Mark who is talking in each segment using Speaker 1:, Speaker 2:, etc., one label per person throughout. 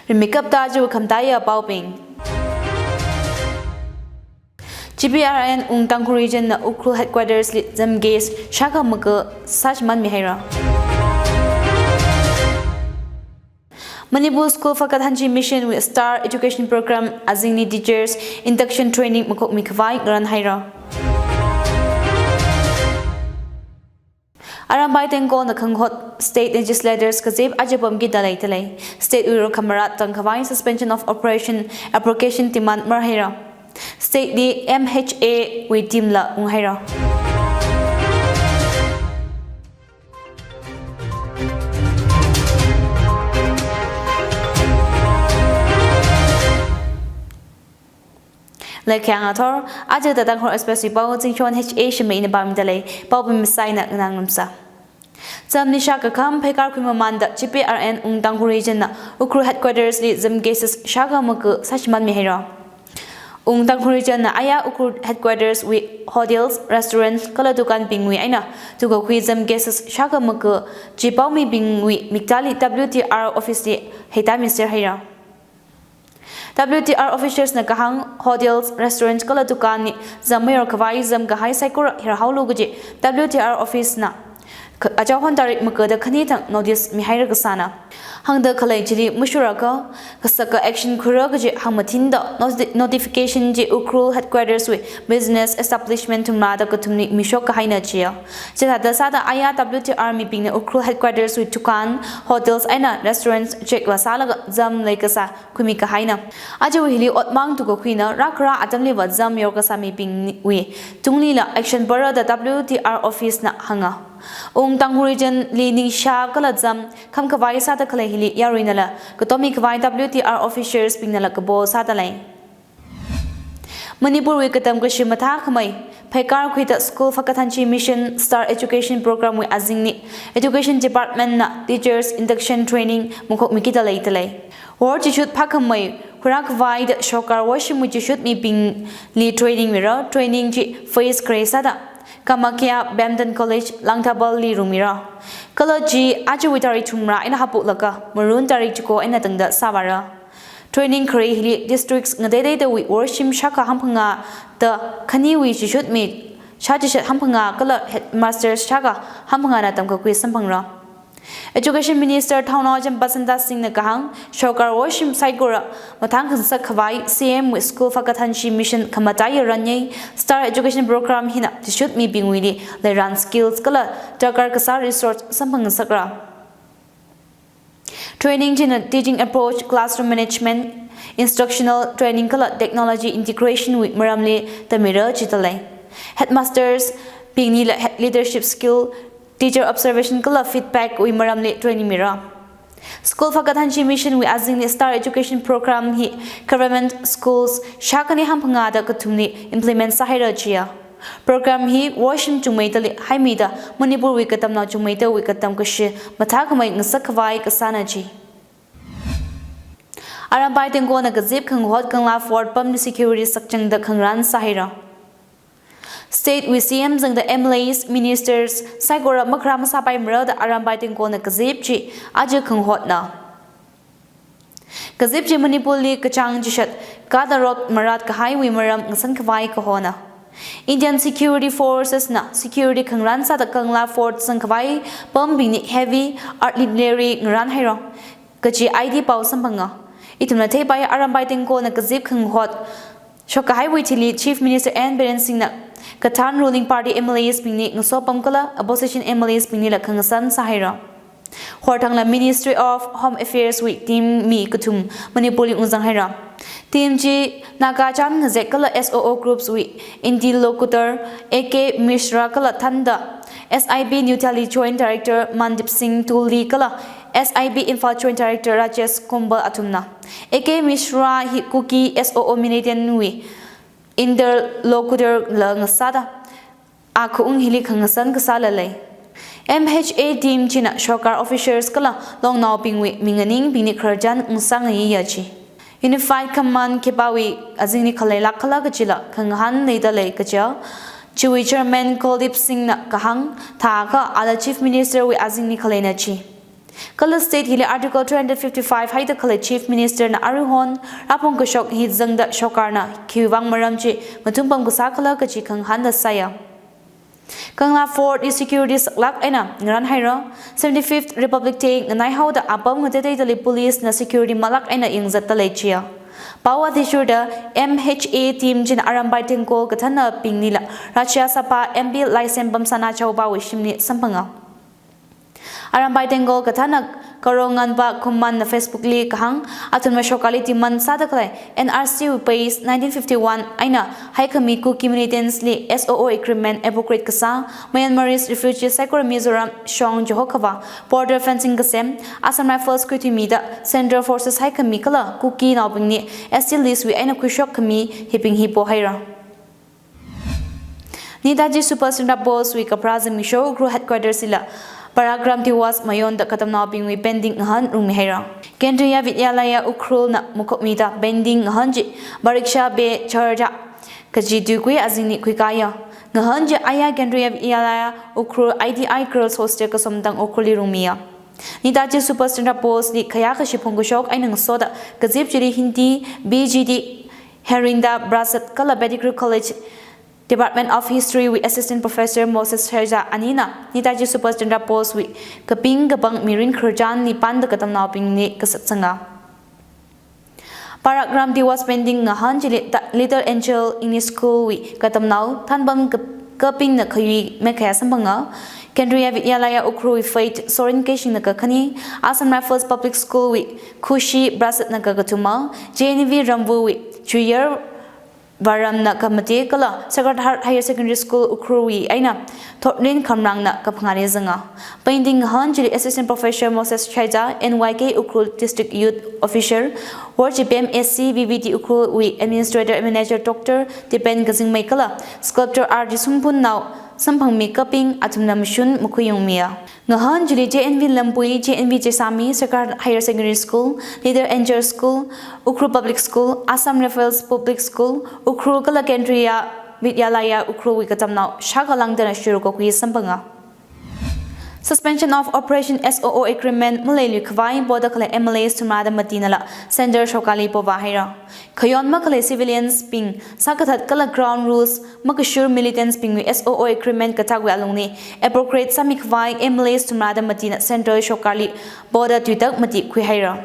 Speaker 1: Remikap ta ju khamtaya pauping. GPRN Tangkhul region na Tangkhul headquarters lit Zamges shaka maka Sajman Mihaira. Manipur School for Kathanchi Mission with Star Education Program Azingni Teachers Induction Training Makok Mikvai Gran Haira. Arambai Tangkhul na Kanghot State Legislators Kazib Ajabam Gidalay Talay. State Uro Kamarat Tangkhawai Suspension of Operation Application Timan Marhaira. State di MHA with Timla Unhaira. Like Kangator, Aja the Tangkhul especially Bao Zingshowon HA Shimray in the Bamidale, Bao Missina Nangamsa. Some Nishaka Kam, Pekar Kumamanda, GPRN Tangkhul region, Tangkhul headquarters lead Zamges Shaka Muku, Sajman Mihira. Tangkhul region, Aya Tangkhul headquarters with hotels, restaurants, Kalatukan Bingwi Aina, to go with Zamges Shaka Muku, Jipaumi Bingwi, Miktali WTR office, Heta Mr. Hira. WTR officials na kahang hotels, restaurants kala dukan ni zamay or kawai zam gahay saikura hirahaulu guji WTR office na ajahon tarik magada kanitang notice mihaira kasana hangda kalay jili mushuraka kasaka action kura guji hamatinda notification ji Tangkhul headquarters with business establishment tumada katumni mishok kahayna chiya jada sada aya WTR mi ping na Tangkhul headquarters with tukan hotels aina restaurants check wasala zam laikasa kumi kahayna aja wihili otmang tuko kuina rakra atamli wa zam yorkasa mi ping wi tungli la action bara da WTR office na hanga Tangkhul region li ning sha kala zam kam kawai sa ta kala hili yarinala kotomi kawai WTR officers pingnala kabo sa ta lai Manipur wi katam ko shimatha khamai Phaikar Khwita School for Kathanchi Mission Star Education Program with Azingni Education Department na Teachers Induction Training Mukok Mikita Lay Talay War Chishut Pakamay Kurak Vide Shokar Washim which should me being Lee Training Mirror Training G Face Kresada Kamakia Bamden College Langtabal Li Rumira Kala G Ajuitari Tumra in Hapulaka Maroon Tari Chuko and Natanga Savara Training Kare districts Nadede the worship Shaka Hampanga the Kaniwi should meet Shajishat Hampanga Kala Headmasters Shaka Hampanga Tamko Sampanga Education Minister Taunajam Basanta Singh Nakahang Shokar worship Saigura Matang Sakavai CM with School for Kathanchi Mission Kamataya Ranye Star Education Program Hina to shoot me being willy they run skills Kala Dakar Kasar Resource Sampanga Sakra Training teaching approach, classroom management, instructional training, technology integration with Maramli Tamira Chitale. Headmasters being leadership skill, teacher observation, feedback with Maramli training mira. School for Kathanchi Mission with Azingni Star Education Program hi government schools Shakani Hampangada Katumni implement Sahira Chia. Program hi washing Jumaitali Haimida Manipur Wikatam na Jumaita Wikatam Kashi Matakamay Nasakavai Kasanaji Arambai Tangkhul na Gazip Kanghot Kangla Fort Pump Security Sakchang the Kangran Sahira State with CMs and the MLAs, ministers, Saigora Makram Sapai Mra the Arambai Tangkhul na Gazip Chi Aja Kanghot na Gazip Chi Manipuli Kachang Jishat Kadarok Marat Kahai Wimaram Nasan Kavai Kahona Indian security forces na security kangran sa Kangla Fort Sangkawai bombing heavy artillery ngran hairo kachi ID pau sampanga ituna te bai Arambai Tangkhul na kazip kanghot shoka highway tili Chief Minister N Biren Singh na Katan ruling party MLAs pingni ngso pamkala opposition MLAs pingni la kangsan sa hairo Hortangla Ministry of Home Affairs with Team Mi Kutum Manipuri Unzang Haira Team G Nagacham Zekala SOO groups with Interlocutor AK Mishra Kala Tanda SIB New Delhi Joint Director Mandip Singh Tuli Kala SIB Info Joint Director Rajesh Kumbal Atumna AK Mishra Kuki SOO Minitian Nui Interlocutor Langasada Akung Hili Kangasan Kasalale MHA team China Shokar officers Kala Long Now Pingwi Minganing Bini Kharjan Unsang Yachi Unified Command Kibawi Azini Kalela Kalagachila Kangahan Leda Lekaja Chui Chairman Kuldip Singh Kahang Taka Ala Chief Minister with Azini Kalenachi Kala State Hili Article 255 Haida Kala Chief Minister na Aruhon Rapong Kushok Hit Zangda Shokarna Kiwang Maramchi Matumpam Kusakala Kachi Kang Handa Saya Kangla Fort is security lak aina ngaran haira 75th Republic Day nganai how the apam ngate dali police na security malak aina ingzat talechia Pawa Tishurda MHA team jin arambai Tangkhul kathana pingnila Rachya Sapa MB license bamsana chawba wishimni sampanga Arambai Tangkhul kathana Karongan ba kuman na Facebook li kahang atun mashokali timan sadaklay NRC pays 1951 aina High Committee ku communities li SOO agreement appropriate kasa Myanmarese refugees Saikor Mizoram Shong Johokava border fencing kasem Assam Rifles Kutimida Central Forces High Committee kala kuki naubing ni ST list wi aina kushok kami hiping hipo haira Nidaji Super Sundar Bose wi kaprazim misho group headquarters sila Paragram Tiwas Mayon da katamna bingwi pending ngahan rungmi hera. Kendriya Vidyalaya Ukrul na mukokmida pending ngahanji bariksha be charja kaji dugwi azini kwikaya. Ngahanji aya Kendriya Vidyalaya Ukrul IDI Girls Hostel kasomdang ukruli rungmiya. Nidaji Superstar Post li kaya kashiponggushok ay nang soda kazip jiri Hindi BGD Herinda Brasat Kala Medical College Department of History with Assistant Professor Moses Herja Anina Nitaji Superstar Post with Kaping Gabang Mirin Kurjan ni Panda Katam Nauping ni Kasatsanga Paragram di was pending ngahan jili Little Angel in school with Katam Nau Tanbam Kaping na kayi mekaya sambanga Kendriya Vidyalaya Ukru with Fate Sorin Kashing na kakani Assam Rifles Public School with Kushi Brasat na kagatuma JNV Rambu with 3 year Varam na kamati kala Sacred Heart Higher Secondary School Ukruwi aina Thotnin Kamrang na kapangari zanga Painting Hanjili Assistant Professor Moses Chaija NYK Ukrul District Youth Official Worship MSc VVD Ukruwi Administrator Manager Dr. Dipen Gazing Maikala Sculptor R. Sumpun now Sampang Makeuping Atumna Mishun Mukuyung Mia Ngahan Jili JNV Lampui JNV Jesami Sacred Higher Secondary School Leader Angel School Ukru Public School Assam Rifles Public School Ukru Kala Kendriya Vidyalaya Ukru Wikatamna Shagalang Dana Shurukokui Sampanga Suspension of Operation SOO Agreement Malaylu Kwai Boda Kala MLAs Tumada Madinala Sender Shokali Povahira Kayon Makale civilians ping Sakatat Kala ground rules Makashur militants ping with SOO Agreement Katagwe Alungni Appropriate Sami Kwai MLAs Tumada Madina Sender Shokali Boda Tutak Mati Kwihira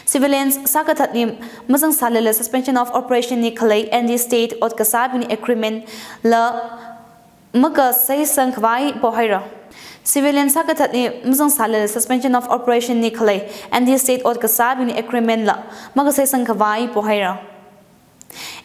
Speaker 1: Civilians Sakatat Nim Mazang Salala Suspension of Operation Nikolai and the State Ot Kasabini Agreement La Maka Say Sang Kwai Pohira Civilian Sakatat Muzang Salal suspension of Operation Nikolai and the state od Kasabini agreement la Magasay Sankavai Pohira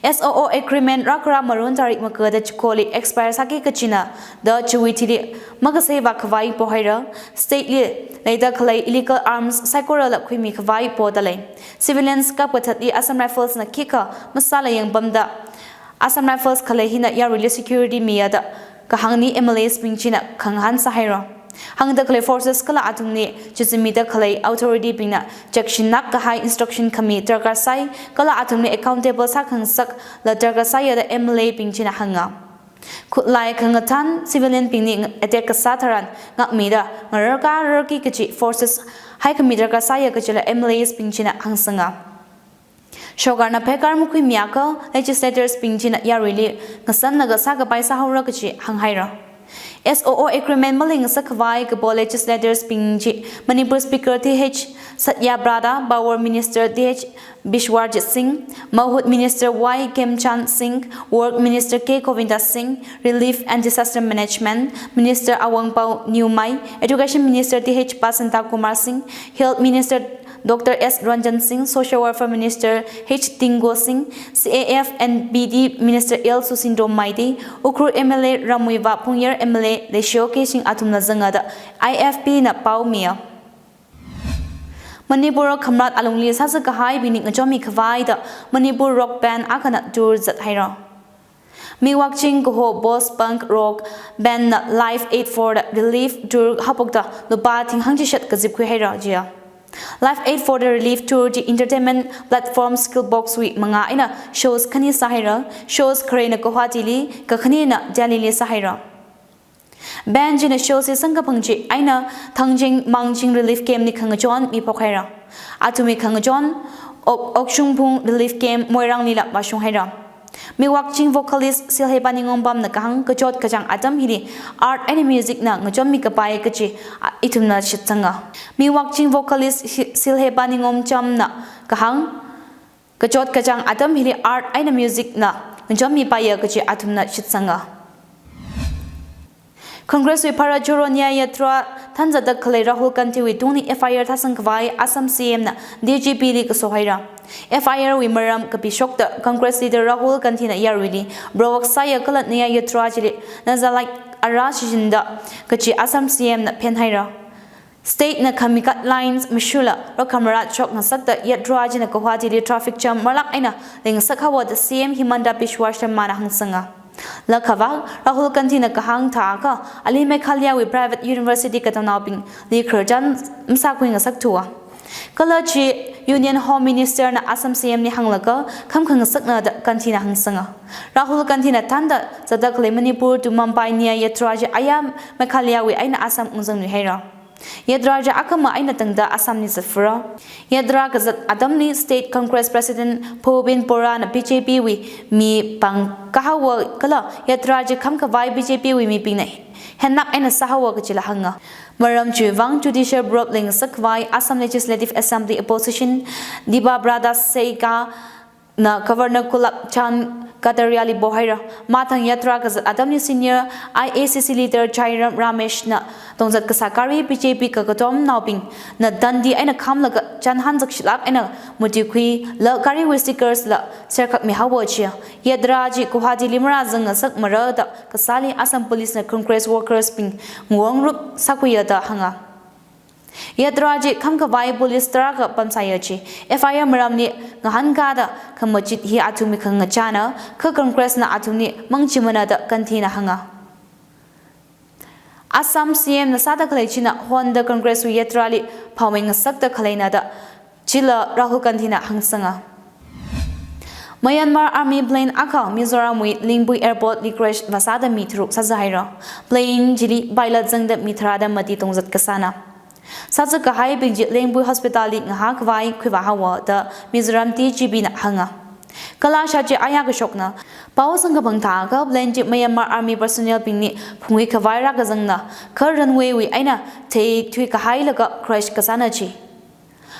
Speaker 1: SOO agreement Rakra Marun Tarik Makada Chikoli expire Saki Kachina the Chuitili Magasay Vakavai Pohira state later Kalai illegal arms Sakura Kwimi Kavai Podale Civilians Kapatati Assam Rifles na Kika Masala Yang Bamda Assam Rifles Kalahina Yarili security Miyada Kahangni MLAs Pinchina Kanghan Sahira Hang the Clay Forces Kala Atumni Chisimida Clay Authority Pina Jakshinak Kahai Instruction Committee Targasai Kala Atumni Accountable Sakang Sak La Targasaya the MLA Pinchina Hanga Kutlai Kangatan Civilian Pini Attack Sataran Nakmida Maraka Rurki Kachi Forces High Committee Targasaya Kachila MLAs Pinchina Hangsanga Shogarna Pekar Mukui Miaka, legislators Pinchina Yarili, Nasan Nagasaga by Sahurakachi, Hanghaira. SOO agreement Maling Sakavai, Gabo legislators Pinchi, Manipur Speaker TH, Satya Brada, Bauer Minister DH, Bishwarjit Singh, Mahut Minister Y. Kemchan Singh, Work Minister K. Kovinda Singh, Relief and Disaster Management, Minister Awangpao Newmai, Education Minister TH Basanta Kumar Singh, Health Minister Dr. S. Ranjan Singh, Social Welfare Minister H. Tingo Singh, CAF and BD Minister L. Susindo Maiti, Ukru MLA Ramuiva Punyer MLA, the showcasing Atumna Zangada, IFP na Pau Mia. Manipur Kamrat Alungli Sasakahai Binik Najomi Kavaida, Manipur Rock Band Akana Tour Zathaira. Miwakching Goho Boss Punk Rock Band Live Aid for the Relief Tour Hapokta, Lubating Hangishat Kazipkuhera Jia. Life Aid for the Relief Tour the entertainment platform Skillbox with mga ina shows kani sahira shows karena Guwahati li kakani na Delhi li sahira Banjina shows is Sankapangji, Aina, Tangjing, Mangjing relief game ni Kangajon, Mi Pokaira. Atumi Kangajon, Okshungpung relief game, Moirang Nila, Bashung Haira. Mi watching vocalist Silhebaning Bam Nakang, Kajot Kajang Adam Hili, art and music na Ngajon Mikapaya Kachi, Itumna Shitanga. Mi watching vocalist Silhebaning Cham na Kahang, Kajot Kajang Adam Hili, art and music na Ngajon Mipaya Kachi, Atumna Shitsanga. Congress with Parajoronia Yatra, Tanzada Kale Rahul Kanti with Tuni FIR Tasankvai, Assam CM na DGP Lik Sohaira. FIR with Maram Kapishok the Congress leader Rahul Kantina Yarwili, Browak Saya Kalat Nia Yatrajili, Nazalike Arashijinda, Kachi Assam CM na Penhaira. State na Kamikat Lines, Mishula, Rokamarat Chok na Sakta Yatraj na Kohati traffic jam, Malak Aina, Ling Sakawa the CM Himanda Pishwasha Manahang Sanga. Lakava, Rahul Kantina Kahang Taka, Ali Mekhalia with private university Katanaping, Li Kurjan Msakwing a Saktua. Kalachi Union Home Minister na Assam CM ni Hanglaka, Kamkang Sakna the Kantina Hangsanga. Rahul Kantina Tanda, Zadakle Manipur to Mumbai near Yatraja Ayam Mekhalia with Aina Assam Unzang Nuhera. Yadraja Akama Aina Tangda Assam ni Safura. Yadra Gazat Adamni State Congress President Pobin Pora na BJP wi mi pang kahawa kala Yadraja Kamkavai BJP wi mi pinay. Henak Aina Sahawa Kachilahanga. Maram Chuvang Judicial Broadling Sakwai Assam Legislative Assembly Opposition Diba Brada Seika na Governor Kulak Chan Katariali Bohaira Matang Yatra Gazat Adamni Senior IACC leader Jairam Ramesh na Tongzat Kasakari BJP Kagatom Nauping na Dandi Aina Kamlaga Chan Hanzak Shilak Aina Mutikwi La Kari with stickers la Serkak Mihawachia Yadraji Kuhadi Limra Zanga Sak Marada Kasali Assam Police na Congress workers ping Muang Rup Sakuyada Hanga Yadraji Kamkavai Police Traga Pamsayachi FIR Maramni Ngahangada Kamachit Hi Atumi Kangachana Ka Congress na Atuni Mangchimana da Kantina Hanga Assam CM na Sada Kalechina Honda Congress with Yatrali Pawing Sakta Kalena da Chila Rahul Kantina Hangsanga Myanmar Army plane Akal Mizoram with Lingpui Airport li crash Vasada Mitru Sazaira plane Jili Baila Zangda Mitrada Mati Tongzat Kasana Saza Kahai Binjit Lingpui Hospital li Ngahak Vai Kwivahawa da Mizoram TGB na Hanga Kala Shaji Ayaga Shokna Pawasanga Bangtaga Blenjit Myanmar Army personnel Pingni Pungwi Kavaira Gazangna Ka runway wi Aina Te Tui Kahai Laga crash Kasanachi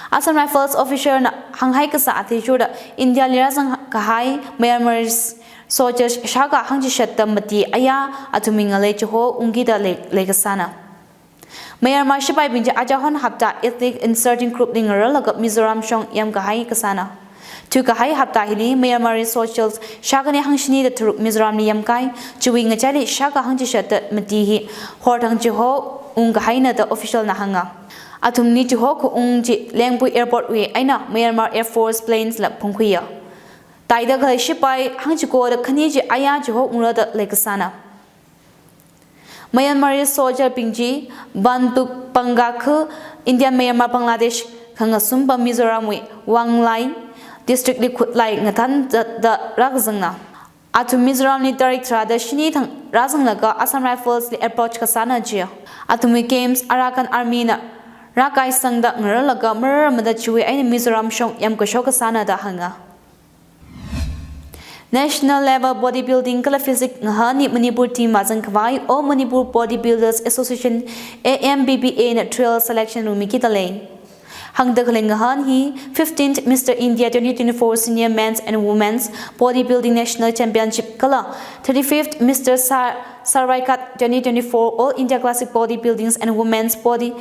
Speaker 1: Assam Rifles officer na Hanghai Kasa Atijura India Lirazang Kahai Myanmar's soldiers Shaka Hangji Shatta Mati Aya Atuminga Lechoho Ungida Legasana Myanmar Shipai Binja Ajahon Hapta ethnic insurgent group Lingar Laga Mizoram Shong Yam Kahai Kasana Tu Kahai Hapta Hili Myanmar socials Shakani Hangshini the Turuk Mizoram Yamkai Chewing a Chali Shaka Hangji Shatta Matihi Hortang Jiho Ungahaina the official Nahanga Atum ni Juhoku Ungji Lengpui Airport we Aina Myanmar Air Force planes la Pungkuya. Taida Kalai Shipai Hangchiko the Kaniji Aya Juho Ura the Lekasana. Myanmar soldier Pingji Bantu Pangaku Indian Myanmar Bangladesh Kangasumba Mizoram we Wanglai District Liquid Lai Ngatan the Ragzanga. Atum Mizoram ni Director the Shini Tang Razanglaga Assam Rifles the airport Kasana Jia. Atumi Games Arakan Army na Rakai Sangda Ngeralaga Muramada Chui and Mizoram Shong Yamkashoka Sana da Hanga. National level bodybuilding kala physic ngahani Manipur team Mazang Kwai or Manipur Bodybuilders Association AMBBA na trail selection rumikita lane. Hangda Kalingahan he 15th Mr. India 2024 Senior Men's and Women's Bodybuilding National Championship kala 35th Mr. Saraikat 2024 All India Classic Bodybuildings and Women's Body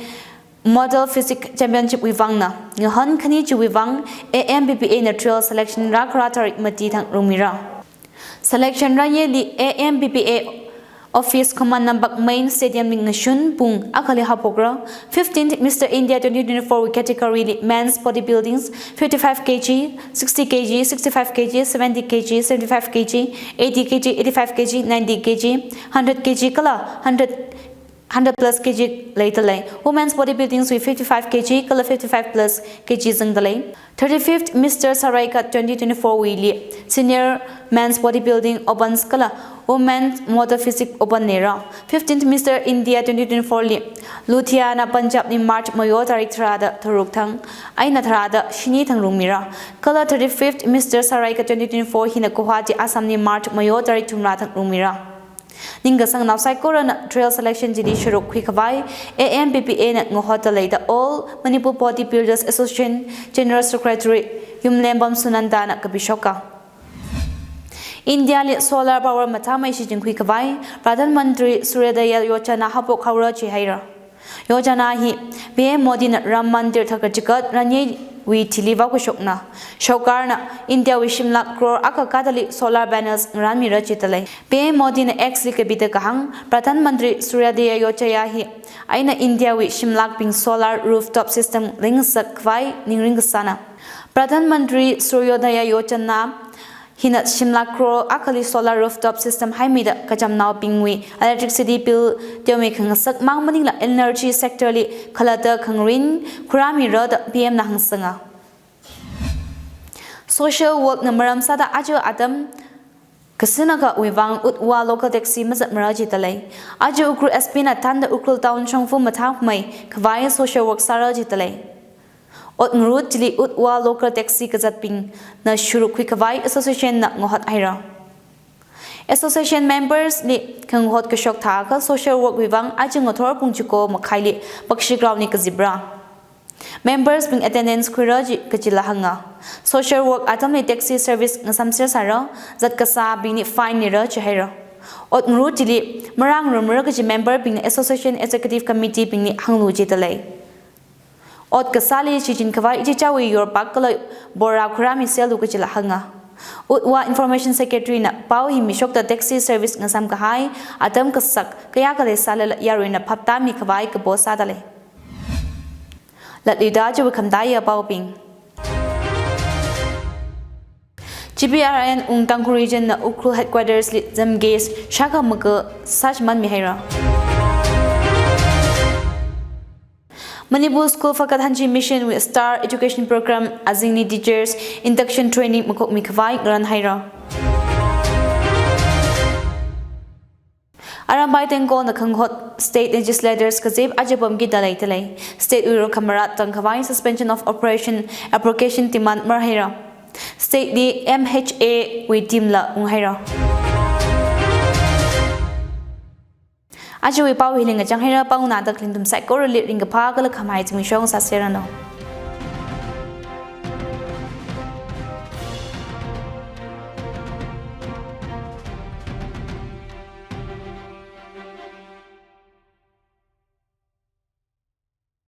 Speaker 1: Model Physique Championship Wivangna. Ngahan Kani Wivang AMBBA na trail selection Rakratarik Mati Thang Rumira. Selection Rayeli AMBBA Office Command Number Main Stadium Ningashun Pung Akali Hapogra 15th Mr. India 2024 category Men's Bodybuildings 55 kg, 60 kg, 65 kg, 70 kg, 75 kg, 80 kg, 85 kg, 90 kg, 100 kg kala 100 plus kg later lane. Women's bodybuilding with 55 kg, color 55 plus kg zang the lane. 35th Mr. Saraika 2024 Willie. Senior men's bodybuilding opens color Women's Motor Physics Open Nera 15th Mr. India 2024 li Ludhiana Punjab ni March Mayo tarik thrada Thuruk Thang Aina thrada Shini Thang Rumira Color 35th Mr. Saraika 2024 hina Guwahati Assam ni March Mayo tarik Thumra Thang Rumira Ningasang now Saikora trail selection jidi shuruk kwikawai AMPPA na ngohota later all Manipur Party Builders Association General Secretary Yumlembam Sunanda na kabishoka India lit solar power matamai shi jingkhui kawai Pradhan Mantri Suryodaya Yojana hapok khawra chi haira Yojana hi PM Modi na Ram Mandir thakachikat ranye wi thiliwa ko shokna shokarna India wi shimlak crore akakadali solar panels ranmi ra chitalai PM Modi na ex likabita kahang Pradhan Mantri Suryodaya Yojana hi aina India wi shimlak ping solar rooftop system ringsak kwai ningringasana Pradhan Mantri Suryodaya Yojana hina shimla crore akali solar rooftop system haimida kacham naw pingwi electricity bill temi khangsak mangmani la energy sector li khalata khangrin khurami rod PM na hangsanga social work na maram sada ajo adam kasina ka wewang utwa local taxi mazat maraji talai ajo ukru SP na tanda ukul town chongfu mathang mai khwai social work saraji talai Ot ngurut jili utwa local taxi kazat ping na shuru kwikawai association na ngohat aira. Association members ni kanghot kashok tha ka social work wibang ajing ngothor pungchuko makhaili bakshi ground ni kazibra. Members ping attendance kwiraji kachila hanga. Social work atam ni taxi service ngasamsir sara zat kasa bing ni fine ni ra chahaira. Ot ngurut jili marang rumra kaji member ping association executive committee ping ni hanglu jitalai. Ot kasali chijin kawai ichichawi yor pakala bora khurami selu kachila hanga utwa information secretary na pau hi mishok ta taxi service ngasam kahai atam kasak kaya kale salal yaruina phaptami kawai ka bosa dale latlida ju khamdai pau ping GPRN Tangkhul region na Ukhrul headquarters li zamges shaka maka sajman mihaira Manipur School Fakat Hanji Mission with Star Education Program Azingni Teachers Induction Training Makok Mikawai Gran Haira Arambai Tangkhul na Kanghot State Legislators Kazib Ajabam Gidalay Talay State Uro Kamarat Tangkawai Suspension of Operation Application Timan Marhaira State di MHA with Timla Unghaira Ajo wi pau hilinga changhira pau na da klingdum sai ko lit ringa pha kala khamai Zingshowon sa serano